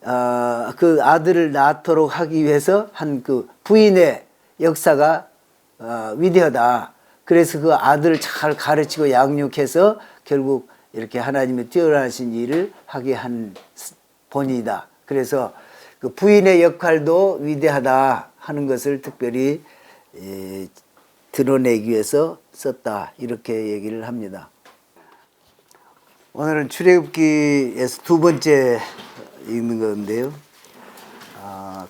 그 아들을 낳도록 하기 위해서 한 그 부인의 역사가 위대하다. 그래서 그 아들을 잘 가르치고 양육해서 결국 이렇게 하나님의 뛰어나신 일을 하게 한 본이다. 그래서 그 부인의 역할도 위대하다 하는 것을 특별히 드러내기 위해서 썼다. 이렇게 얘기를 합니다. 오늘은 출애굽기에서 두 번째 읽는 건데요.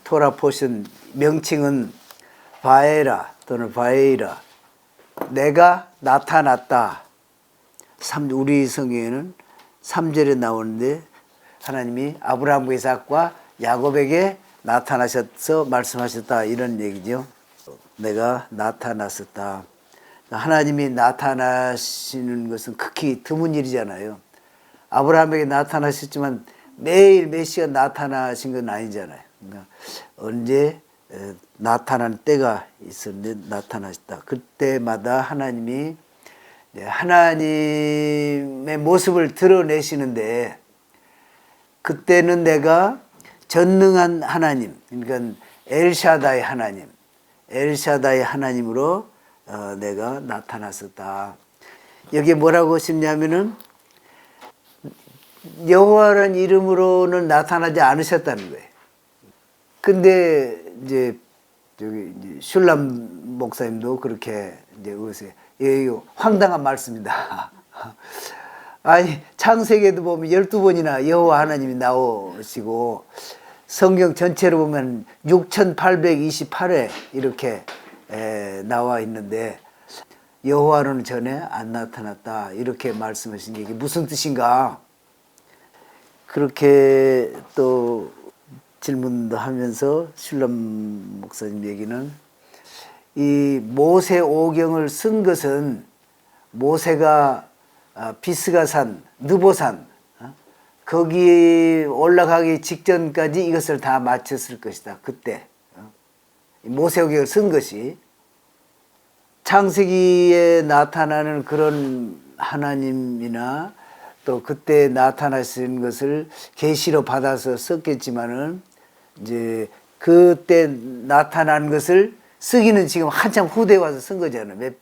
토라 포션 명칭은 바에라 또는 바에이라, 내가 나타났다. 우리 성경에는 3절에 나오는데 하나님이 아브라함과 이삭과 야곱에게 나타나셔서 말씀하셨다, 이런 얘기죠. 내가 나타났었다. 하나님이 나타나시는 것은 극히 드문 일이잖아요. 아브라함에게 나타나셨지만 매일 몇 시간 나타나신 건 아니잖아요. 그러니까 언제 나타난 때가 있었는데 나타나셨다. 그때마다 하나님이 하나님의 모습을 드러내시는데, 그때는 내가 전능한 하나님, 그러니까 엘샤다이 하나님, 엘샤다이 하나님으로 내가 나타났었다. 여기에 뭐라고 싶냐면은 여호와라는 이름으로는 나타나지 않으셨다는 거예요. 근데 이제 저기 슐람 목사님도 그렇게 이제 의세, 황당한 말씀이다. 아니, 창세기에도 보면 12번이나 여호와 하나님이 나오시고 성경 전체로 보면 6828회 이렇게 나와 있는데 여호와는 전에 안 나타났다, 이렇게 말씀하신 게 무슨 뜻인가? 그렇게 또 질문도 하면서 슐람 목사님 얘기는, 이 모세 오경을 쓴 것은 모세가 비스가산, 느보산 거기 올라가기 직전까지 이것을 다 마쳤을 것이다. 그때 모세 오경을 쓴 것이 창세기에 나타나는 그런 하나님이나 또 그때 나타나신 것을 계시로 받아서 썼겠지만은 이제 그때 나타난 것을 쓰기는 지금 한참 후대에 와서 쓴 거잖아요.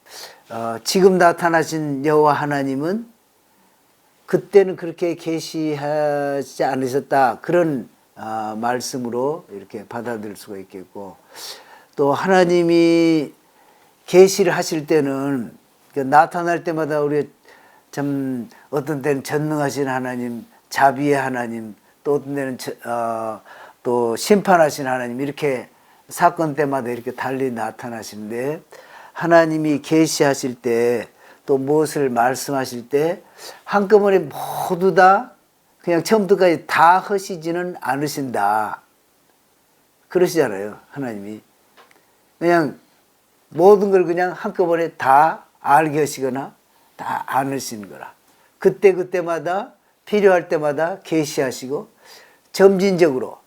지금 나타나신 여호와 하나님은 그때는 그렇게 계시하지 않으셨다, 그런 말씀으로 이렇게 받아들일 수가 있겠고, 또 하나님이 계시를 하실 때는 나타날 때마다 우리 참 어떤 때는 전능하신 하나님, 자비의 하나님, 또 어떤 때는 또 심판하신 하나님, 이렇게 사건 때마다 이렇게 달리 나타나시는데, 하나님이 계시하실 때 또 무엇을 말씀하실 때 한꺼번에 모두 다 그냥 처음부터까지 다 하시지는 않으신다. 그러시잖아요. 하나님이 그냥 모든 걸 그냥 한꺼번에 다 알게 하시거나 다 않으신 거라. 그때마다 필요할 때마다 계시하시고 점진적으로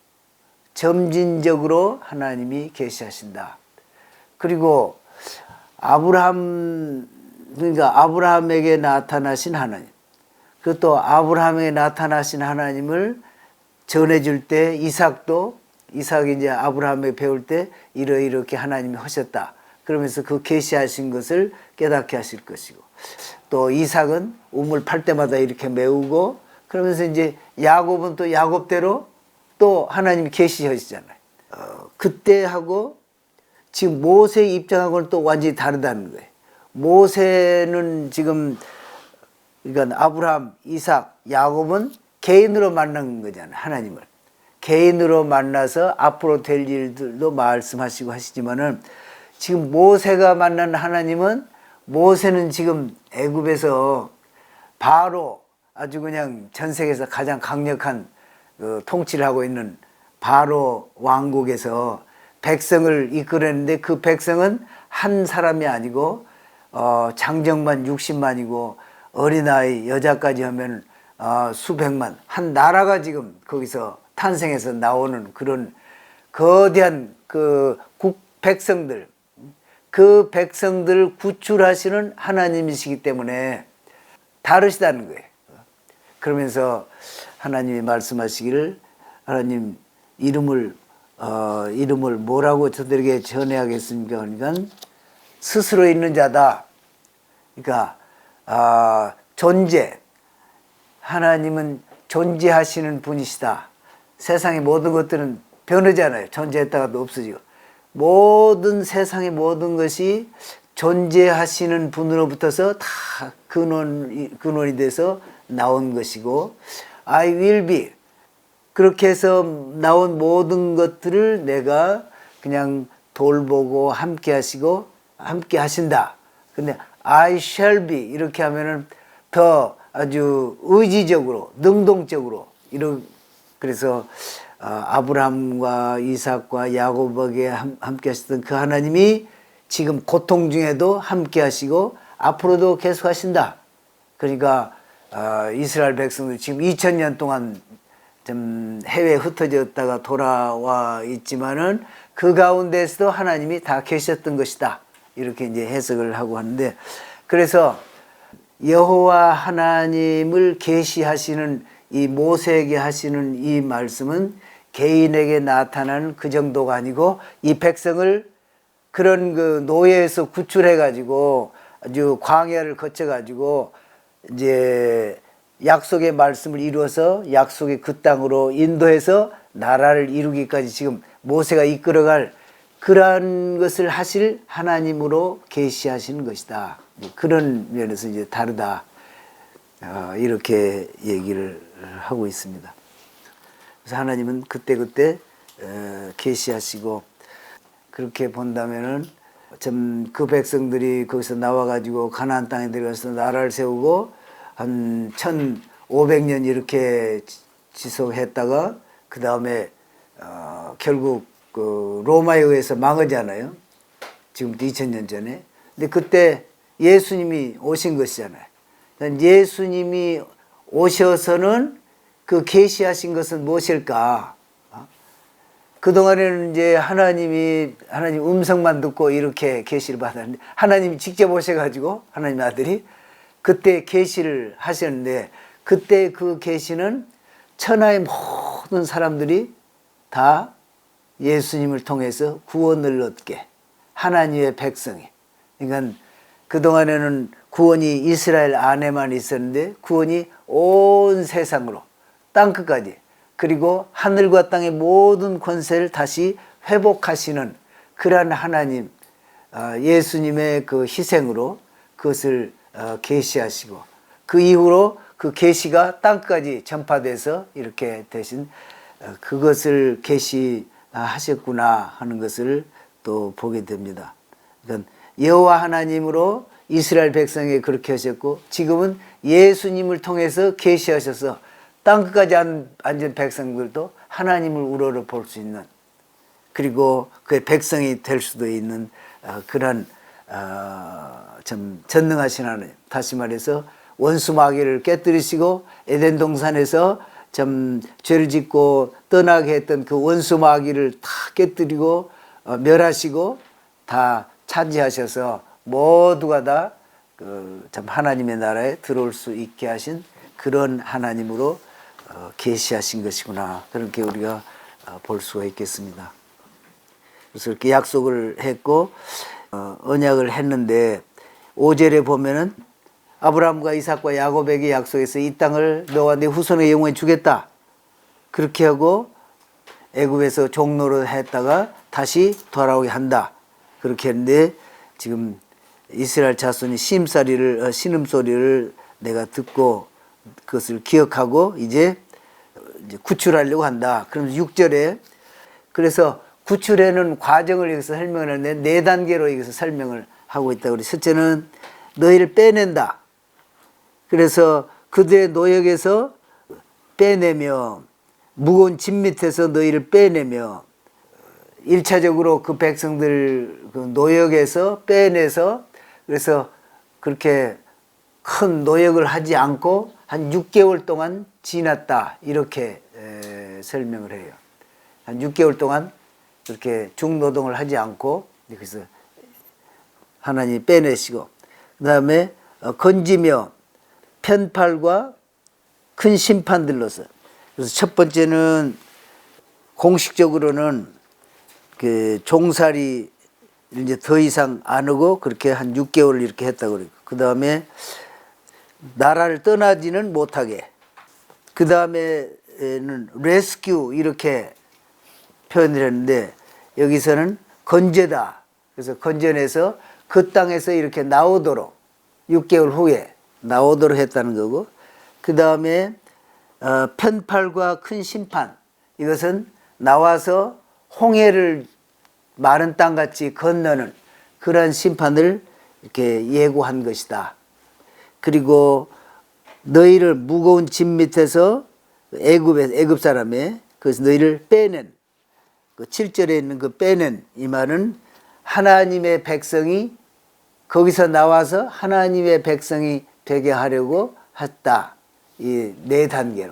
하나님이 계시하신다. 그리고 그러니까 아브라함에게 나타나신 하나님, 그것도 아브라함에게 나타나신 하나님을 전해줄 때 이삭이 이제 아브라함에게 배울 때 이렇게 하나님이 하셨다. 그러면서 그 계시하신 것을 깨닫게 하실 것이고, 또 이삭은 우물 팔 때마다 이렇게 메우고, 그러면서 이제 야곱은 또 야곱대로 또 하나님이 계시하시잖아요. 그때하고 지금 모세의 입장하고는 또 완전히 다르다는 거예요. 모세는 지금 그러니까 아브라함, 이삭, 야곱은 개인으로 만난 거잖아요. 하나님을 개인으로 만나서 앞으로 될 일들도 말씀하시고 하시지만은, 지금 모세가 만난 하나님은, 모세는 지금 애굽에서 바로 아주 그냥 전 세계에서 가장 강력한 통치를 하고 있는 바로 왕국에서 백성을 이끌었는데, 그 백성은 한 사람이 아니고 장정만 60만이고 어린아이 여자까지 하면 수백만, 한 나라가 지금 거기서 탄생해서 나오는 그런 거대한 백성들, 그 백성들을 구출하시는 하나님이시기 때문에 다르시다는 거예요. 그러면서 하나님이 말씀하시기를 하나님 이름을 뭐라고 저들에게 전해야겠습니까? 그러니까 스스로 있는 자다. 그러니까 존재. 하나님은 존재하시는 분이시다. 세상의 모든 것들은 변하잖아요. 존재했다가도 없어지고. 모든 세상의 모든 것이 존재하시는 분으로부터서 다 근원이 돼서 나온 것이고, I will be. 그렇게 해서 나온 모든 것들을 내가 그냥 돌보고 함께 하시고 함께 하신다. 근데 I shall be 이렇게 하면은 더 아주 의지적으로 능동적으로 그래서 아브라함과 이삭과 야곱에게 함께 하셨던 그 하나님이 지금 고통 중에도 함께 하시고 앞으로도 계속 하신다. 그러니까 이스라엘 백성들 지금 2000년 동안 좀 해외에 흩어졌다가 돌아와 있지만은 그 가운데서도 하나님이 다 계셨던 것이다. 이렇게 이제 해석을 하고 하는데, 그래서 여호와 하나님을 계시하시는 이 모세에게 하시는 이 말씀은 개인에게 나타나는 그 정도가 아니고 이 백성을 그런 그 노예에서 구출해 가지고 아주 광야를 거쳐 가지고 이제 약속의 말씀을 이루어서 약속의 그 땅으로 인도해서 나라를 이루기까지 지금 모세가 이끌어갈 그러한 것을 하실 하나님으로 계시하시는 것이다. 그런 면에서 이제 다르다. 이렇게 얘기를 하고 있습니다. 그래서 하나님은 그때그때 계시하시고, 그렇게 본다면은 좀 그 백성들이 거기서 나와가지고 가나안 땅에 들어가서 나라를 세우고 한 1500년 이렇게 지속했다가 그 다음에 결국 그 로마에 의해서 망하잖아요. 지금부터 2000년 전에. 근데 그때 예수님이 오신 것이잖아요. 예수님이 오셔서는 그 계시하신 것은 무엇일까? 그동안에는 이제 하나님 음성만 듣고 이렇게 계시를 받았는데, 하나님이 직접 오셔가지고 하나님 아들이 그때 계시를 하셨는데, 그때 그 계시는 천하의 모든 사람들이 다 예수님을 통해서 구원을 얻게, 하나님의 백성이. 그러니까 그동안에는 구원이 이스라엘 안에만 있었는데 구원이 온 세상으로, 땅끝까지, 그리고 하늘과 땅의 모든 권세를 다시 회복하시는 그러한 하나님, 예수님의 그 희생으로 그것을 계시하시고, 그 이후로 그 계시가 땅까지 전파돼서 이렇게 되신 그것을 계시하셨구나 하는 것을 또 보게 됩니다. 그러니까 여호와 하나님으로 이스라엘 백성에게 그렇게 하셨고, 지금은 예수님을 통해서 계시하셔서 땅끝까지 앉은 백성들도 하나님을 우러러 볼 수 있는, 그리고 그의 백성이 될 수도 있는 그런 참 전능하신 하나님, 다시 말해서 원수 마귀를 깨뜨리시고 에덴 동산에서 참 죄를 짓고 떠나게 했던 그 원수 마귀를 다 깨뜨리고 멸하시고 다 차지하셔서 모두가 다 참 하나님의 나라에 들어올 수 있게 하신 그런 하나님으로 계시하신 것이구나, 그렇게 우리가 볼 수가 있겠습니다. 그래서 이렇게 약속을 했고 언약을 했는데, 5절에 보면은 아브라함과 이삭과 야곱에게 약속해서 이 땅을 너와 네 후손에게 영원히 주겠다, 그렇게 하고 애굽에서 종로로 했다가 다시 돌아오게 한다, 그렇게 했는데, 지금 이스라엘 자손이 신음소리를 내가 듣고 그것을 기억하고 이제 구출하려고 한다. 그럼 6절에, 그래서 구출하는 과정을 여기서 설명을 하는데 4단계로 여기서 설명을 하고 있다. 우리 첫째는 너희를 빼낸다. 그래서 그들의 노역에서 빼내며, 무거운 짐 밑에서 너희를 빼내며, 1차적으로 그 백성들 그 노역에서 빼내서, 그래서 그렇게 큰 노역을 하지 않고 한 6개월 동안 지났다, 이렇게 설명을 해요. 한 6개월 동안 그렇게 중노동을 하지 않고 그래서 하나님이 빼내시고, 그 다음에 건지며 편팔과 큰 심판들로서. 그래서 첫 번째는 공식적으로는 그 종살이 이제 더 이상 안 하고 그렇게 한 6개월 이렇게 했다고 그래요. 그 다음에 나라를 떠나지는 못하게. 그 다음에는 레스큐 이렇게 표현을 했는데 여기서는 건재다. 그래서 건져내서 그 땅에서 이렇게 나오도록 6개월 후에 나오도록 했다는 거고, 그 다음에 편팔과 큰 심판, 이것은 나와서 홍해를 마른 땅같이 건너는 그런 심판을 이렇게 예고한 것이다. 그리고 너희를 무거운 짐 밑에서 애굽 사람의 그래서 너희를 빼낸 그 7절에 있는 그 빼낸 이 말은 하나님의 백성이 거기서 나와서 하나님의 백성이 되게 하려고 했다. 이 네 단계로.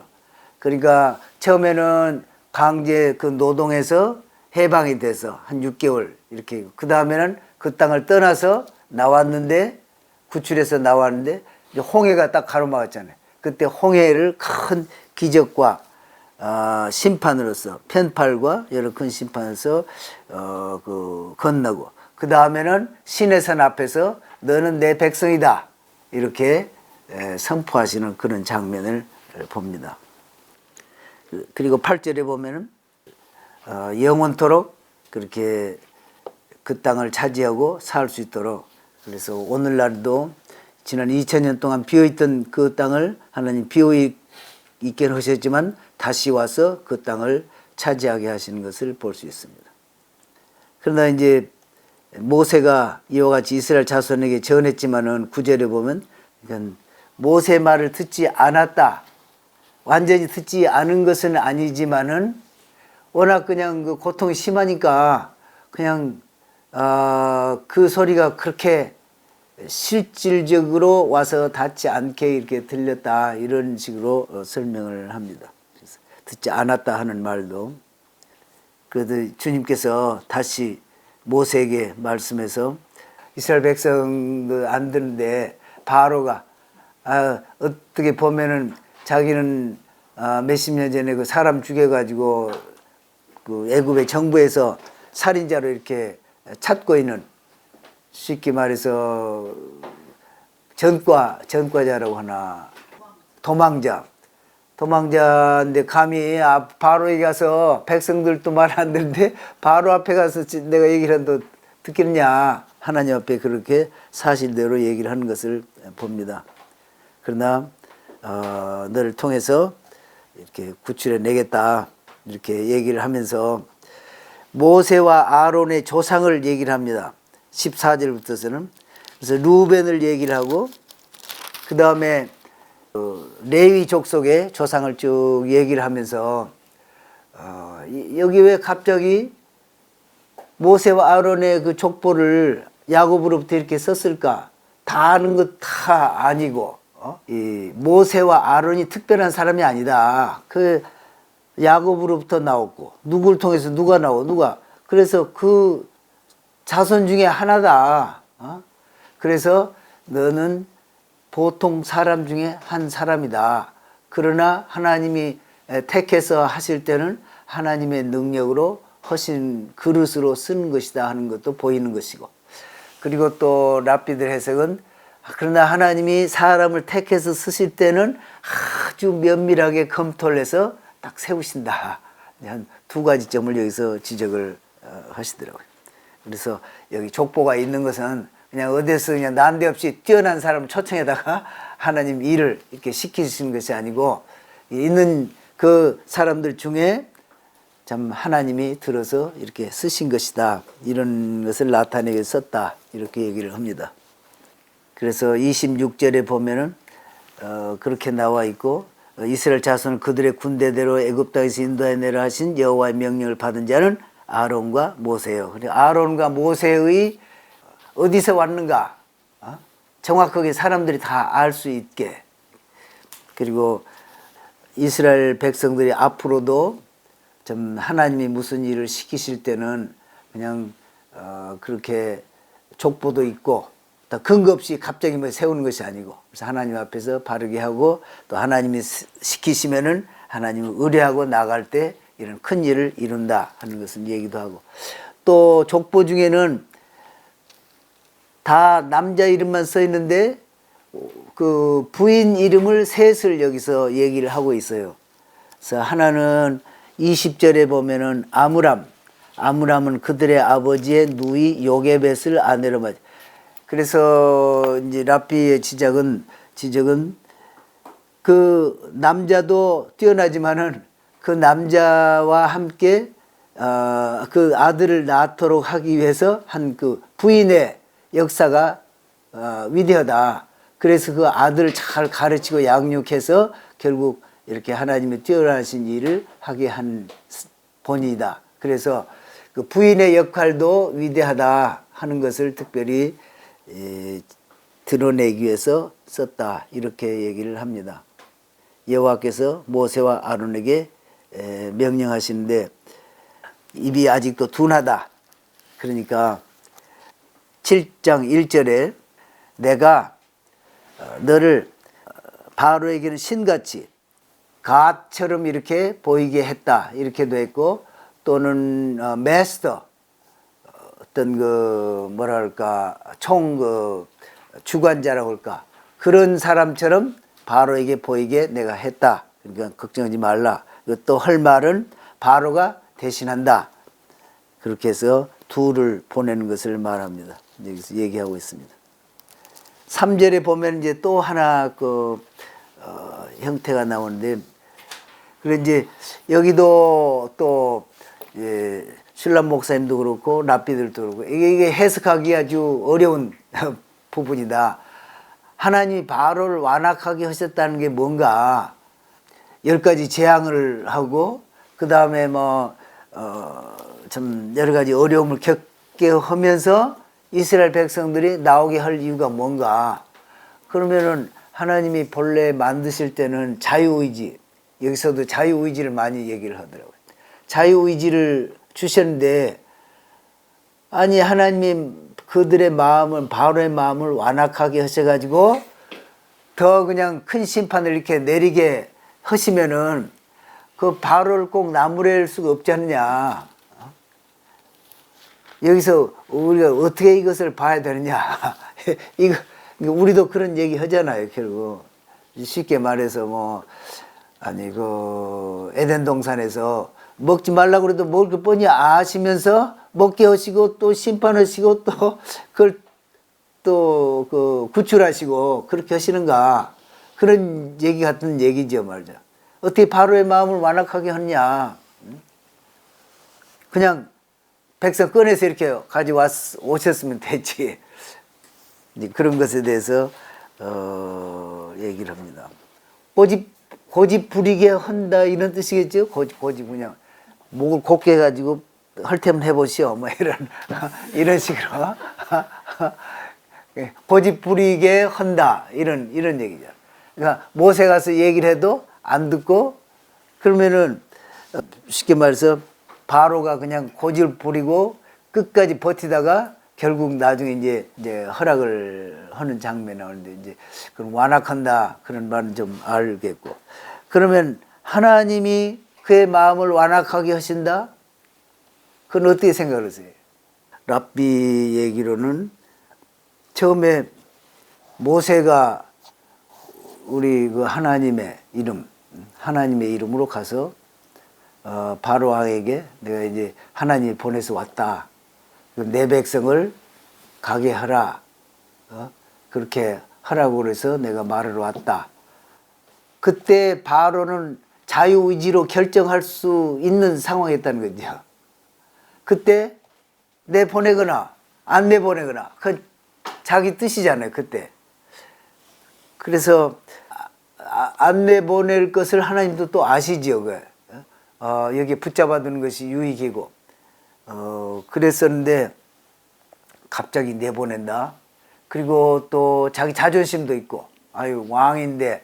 그러니까 처음에는 강제 그 노동에서 해방이 돼서 한 6개월 이렇게, 그 다음에는 그 땅을 떠나서 나왔는데, 구출해서 나왔는데 이제 홍해가 딱 가로막았잖아요. 그때 홍해를 큰 기적과 심판으로서, 편팔과 여러 큰 심판으로서 그 건너고, 그 다음에는 시내산 앞에서 너는 내 백성이다 이렇게 선포하시는 그런 장면을 봅니다. 그리고 8절에 보면은 영원토록 그렇게 그 땅을 차지하고 살 수 있도록, 그래서 오늘날도 지난 2000년 동안 비어있던 그 땅을 하나님 비어있게 하셨지만 다시 와서 그 땅을 차지하게 하시는 것을 볼 수 있습니다. 그러나 이제 모세가 이와 같이 이스라엘 자손에게 전했지만은 9절에 보면 모세 말을 듣지 않았다. 완전히 듣지 않은 것은 아니지만은 워낙 그냥 그 고통이 심하니까 그냥 그 소리가 그렇게 실질적으로 와서 닿지 않게 이렇게 들렸다, 이런 식으로 설명을 합니다. 그래서 듣지 않았다 하는 말도, 그래도 주님께서 다시 모세에게 말씀해서 이스라엘 백성도 안 듣는데 바로가 어떻게 보면은 자기는 몇십 년 전에 그 사람 죽여가지고 그 애굽의 정부에서 살인자로 이렇게 찾고 있는, 쉽게 말해서 전과자라고 하나, 도망자인데 감히 바로에게 가서 백성들도 말 안 듣는데 바로 앞에 가서 내가 얘기를 한다 듣겠냐. 하나님 앞에 그렇게 사실대로 얘기를 하는 것을 봅니다. 그러나 너를 통해서 이렇게 구출해 내겠다 이렇게 얘기를 하면서 모세와 아론의 조상을 얘기를 합니다. 14절부터서는. 그래서 루벤을 얘기를 하고, 그 다음에 레위 족속의 조상을 쭉 얘기를 하면서 여기 왜 갑자기 모세와 아론의 그 족보를 야곱으로부터 이렇게 썼을까? 다 아는 것 다 아니고, 이 모세와 아론이 특별한 사람이 아니다. 그 야곱으로부터 나왔고, 누구를 통해서 누가 나오고, 그래서 그 자손 중에 하나다. 그래서 너는 보통 사람 중에 한 사람이다. 그러나 하나님이 택해서 하실 때는 하나님의 능력으로 허신 그릇으로 쓰는 것이다 하는 것도 보이는 것이고, 그리고 또 랍비들 해석은 그러나 하나님이 사람을 택해서 쓰실 때는 아주 면밀하게 검토를 해서 딱 세우신다. 한 두 가지 점을 여기서 지적을 하시더라고요. 그래서 여기 족보가 있는 것은 그냥 어디서 그냥 난데없이 뛰어난 사람을 초청해다가 하나님 일을 이렇게 시키시는 것이 아니고, 있는 그 사람들 중에 참 하나님이 들어서 이렇게 쓰신 것이다, 이런 것을 나타내게 썼다, 이렇게 얘기를 합니다. 그래서 26절에 보면은 그렇게 나와 있고, 이스라엘 자손을 그들의 군대대로 애굽 땅에서 인도해내라 하신 여호와의 명령을 받은 자는 아론과 모세요. 아론과 모세의 어디서 왔는가 정확하게 사람들이 다 알 수 있게, 그리고 이스라엘 백성들이 앞으로도 좀 하나님이 무슨 일을 시키실 때는 그냥 그렇게 족보도 있고 또 근거 없이 갑자기 뭐 세우는 것이 아니고, 그래서 하나님 앞에서 바르게 하고 또 하나님이 시키시면은 하나님을 의뢰하고 나갈 때 이런 큰 일을 이룬다 하는 것을 얘기도 하고, 또 족보 중에는 다 남자 이름만 써 있는데 그 부인 이름을 셋을 여기서 얘기를 하고 있어요. 그래서 하나는 20절에 보면은 아므람은 그들의 아버지의 누이 요게벳을 아내로 맞. 그래서 이제 랍비의 지적은 그 남자도 뛰어나지만은 그 남자와 함께 그 아들을 낳도록 하기 위해서 한 그 부인의 역사가 위대하다. 그래서 그 아들을 잘 가르치고 양육해서 결국 이렇게 하나님의 뛰어나신 일을 하게 한 본이다. 그래서 그 부인의 역할도 위대하다 하는 것을 특별히 드러내기 위해서 썼다. 이렇게 얘기를 합니다. 여호와께서 모세와 아론에게 명령하시는데 입이 아직도 둔하다. 그러니까 7장 1절에 내가 너를 바로에게는 신같이 갓처럼 이렇게 보이게 했다. 이렇게도 했고, 또는 마스터, 어떤 그 뭐랄까 총 그 주관자라고 할까, 그런 사람처럼 바로에게 보이게 내가 했다. 그러니까 걱정하지 말라. 또 할 말은 바로가 대신한다. 그렇게 해서 둘을 보내는 것을 말합니다. 여기서 얘기하고 있습니다. 3절에 보면 이제 또 하나 그 형태가 나오는데, 그래 이제 여기도 또 신람 목사님도 그렇고 랍비들도 그렇고 이게 해석하기 아주 어려운 부분이다. 하나님이 바로를 완악하게 하셨다는 게 뭔가 10가지 재앙을 하고 그 다음에 뭐 참 여러 가지 어려움을 겪게 하면서 이스라엘 백성들이 나오게 할 이유가 뭔가. 그러면은 하나님이 본래 만드실 때는 자유의지, 여기서도 자유의지를 많이 얘기를 하더라고요. 자유의지를 주셨는데, 아니 하나님이 그들의 마음을, 바로의 마음을 완악하게 하셔가지고 더 그냥 큰 심판을 이렇게 내리게 하시면은 그 바로를 꼭 나무랄 수가 없지 않느냐. 여기서 우리가 어떻게 이것을 봐야 되느냐. 이거 우리도 그런 얘기 하잖아요. 결국 쉽게 말해서 뭐 아니 그 에덴 동산에서 먹지 말라고 그래도 먹을 거 뻔히 아시면서 먹게 하시고 또 심판하시고 또 그걸 또 그 구출하시고 그렇게 하시는가, 그런 얘기 같은 얘기죠 말이죠. 어떻게 바로의 마음을 완악하게 하느냐. 그냥 백성 꺼내서 이렇게 오셨으면 됐지. 이제 그런 것에 대해서 얘기를 합니다. 고집 부리게 한다 이런 뜻이겠죠. 고집 그냥 목을 곧게 해가지고 할 테면 해보시오 뭐 이런 식으로 고집 부리게 한다 이런 얘기죠. 그러니까 모세 가서 얘기를 해도 안 듣고, 그러면은 쉽게 말해서 바로가 그냥 고집을 부리고 끝까지 버티다가 결국 나중에 이제 허락을 하는 장면이 나오는데, 이제 그럼 완악한다 그런 말은 좀 알겠고, 그러면 하나님이 그의 마음을 완악하게 하신다? 그건 어떻게 생각을 하세요? 랍비 얘기로는 처음에 모세가 우리 그 하나님의 이름으로 가서 바로 왕에게 내가 이제 하나님이 보내서 왔다. 내 백성을 가게 하라. 그렇게 하라고 그래서 내가 말하러 왔다. 그때 바로는 자유의지로 결정할 수 있는 상황이었다는 거죠. 그때 내보내거나 안 내보내거나 그 자기 뜻이잖아요. 그때. 그래서 안 내보낼 것을 하나님도 또 아시지요. 여기에 붙잡아두는 것이 유익이고 그랬었는데 갑자기 내보낸다. 그리고 또 자기 자존심도 있고, 아유 왕인데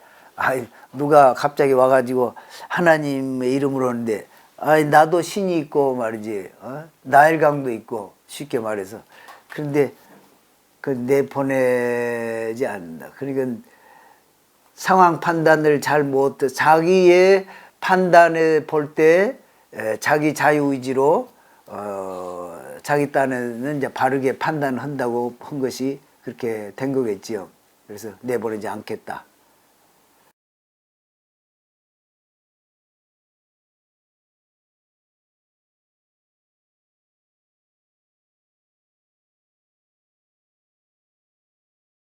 누가 갑자기 와가지고 하나님의 이름으로 하는데 나도 신이 있고 말이지, 나일강도 있고 쉽게 말해서. 그런데 그 내보내지 않는다. 그러니까 상황 판단을 잘 못, 자기의 판단에 볼 때 자기 자유의지로 자기 딴에는 이제 바르게 판단한다고 한 것이 그렇게 된 거겠지요. 그래서 내보내지 않겠다.